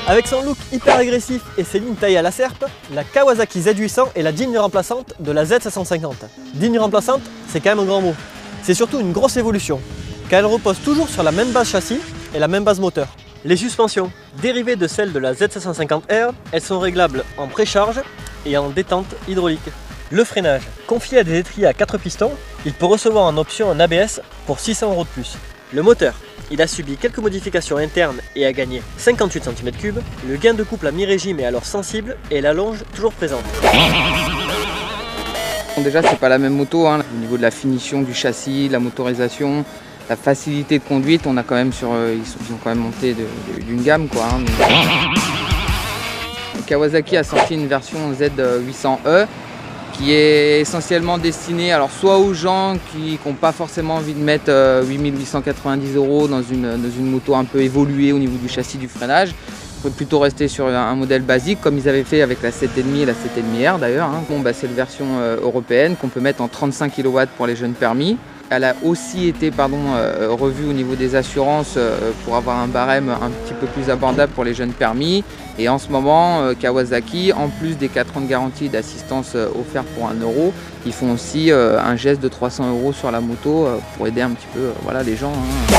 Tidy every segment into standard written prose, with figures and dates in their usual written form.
Avec son look hyper agressif et ses lignes taillées à la serpe, la Kawasaki Z800 est la digne remplaçante de la Z750. Digne remplaçante, c'est quand même un grand mot. C'est surtout une grosse évolution, car elle repose toujours sur la même base châssis et la même base moteur. Les suspensions, dérivées de celles de la Z750R, elles sont réglables en précharge et en détente hydraulique. Le freinage, confié à des étriers à 4 pistons, il peut recevoir en option un ABS pour 600 € de plus. Le moteur, il a subi quelques modifications internes et a gagné 58 cm3. Le gain de couple à mi-régime est alors sensible et la longe toujours présente. Déjà, c'est pas la même moto, hein. Au niveau de la finition du châssis, la motorisation, la facilité de conduite, on a quand même ils ont quand même monté d'une gamme, quoi, hein. Kawasaki a sorti une version Z800E qui est essentiellement destinée alors soit aux gens qui n'ont pas forcément envie de mettre 8890 € dans une moto un peu évoluée au niveau du châssis, du freinage. On peut plutôt rester sur un modèle basique comme ils avaient fait avec la 7,5 et la 7,5R d'ailleurs, hein. Bon, c'est une version européenne qu'on peut mettre en 35 kW pour les jeunes permis. Elle a aussi été revue au niveau des assurances pour avoir un barème un petit peu plus abordable pour les jeunes permis. Et en ce moment, Kawasaki, en plus des 4 ans de garantie d'assistance offerte pour 1 €, ils font aussi un geste de 300 € sur la moto pour aider un petit peu voilà, les gens, hein.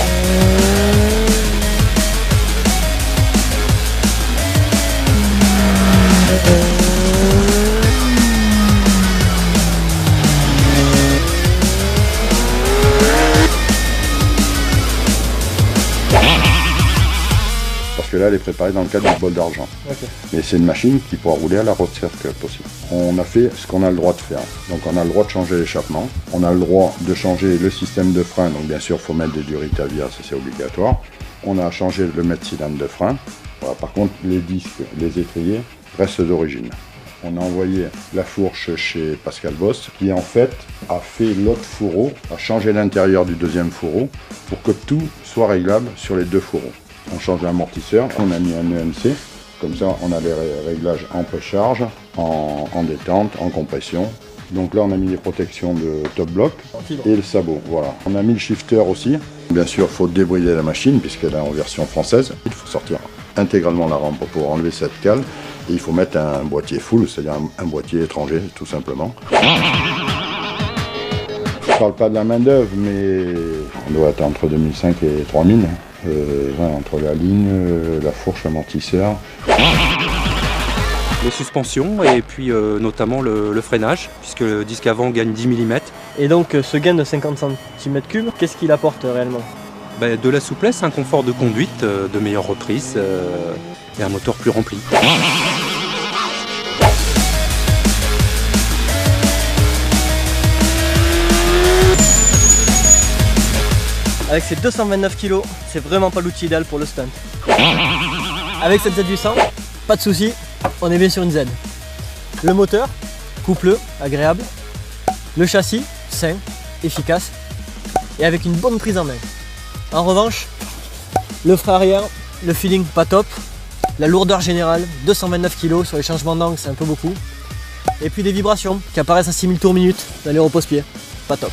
Parce que là, elle est préparée dans le cadre du bol d'argent. Okay. Mais c'est une machine qui pourra rouler à la road circuit possible. On a fait ce qu'on a le droit de faire. Donc on a le droit de changer l'échappement, on a le droit de changer le système de frein, donc bien sûr il faut mettre des Duritavia, ça c'est obligatoire. On a changé le mètre cylindre de frein. Voilà. Par contre les disques, les étriers restent d'origine. On a envoyé la fourche chez Pascal Boss qui en fait a fait l'autre fourreau, a changé l'intérieur du deuxième fourreau pour que tout soit réglable sur les deux fourreaux. On change l'amortisseur, on a mis un EMC, comme ça on a les réglages en précharge, en détente, en compression. Donc là on a mis les protections de top block et le sabot, voilà. On a mis le shifter aussi. Bien sûr il faut débrider la machine puisqu'elle est en version française. Il faut sortir intégralement la rampe pour enlever cette cale et il faut mettre un boîtier full, c'est-à-dire un boîtier étranger tout simplement. Je ne parle pas de la main d'œuvre mais on doit être entre 2005 et 3000. Voilà, entre la ligne, la fourche, l'amortisseur. Les suspensions et puis notamment le freinage, puisque le disque avant gagne 10 mm. Et donc ce gain de 50 cm3, qu'est-ce qu'il apporte réellement? De la souplesse, un confort de conduite, de meilleures reprises et un moteur plus rempli. Avec ses 229 kg, c'est vraiment pas l'outil idéal pour le stunt. Avec cette Z800, pas de souci, on est bien sur une Z. Le moteur, coupleux, agréable. Le châssis, sain, efficace et avec une bonne prise en main. En revanche, le frein arrière, le feeling pas top. La lourdeur générale, 229 kg sur les changements d'angle, c'est un peu beaucoup. Et puis des vibrations qui apparaissent à 6000 tours minute dans les repose-pieds, pas top.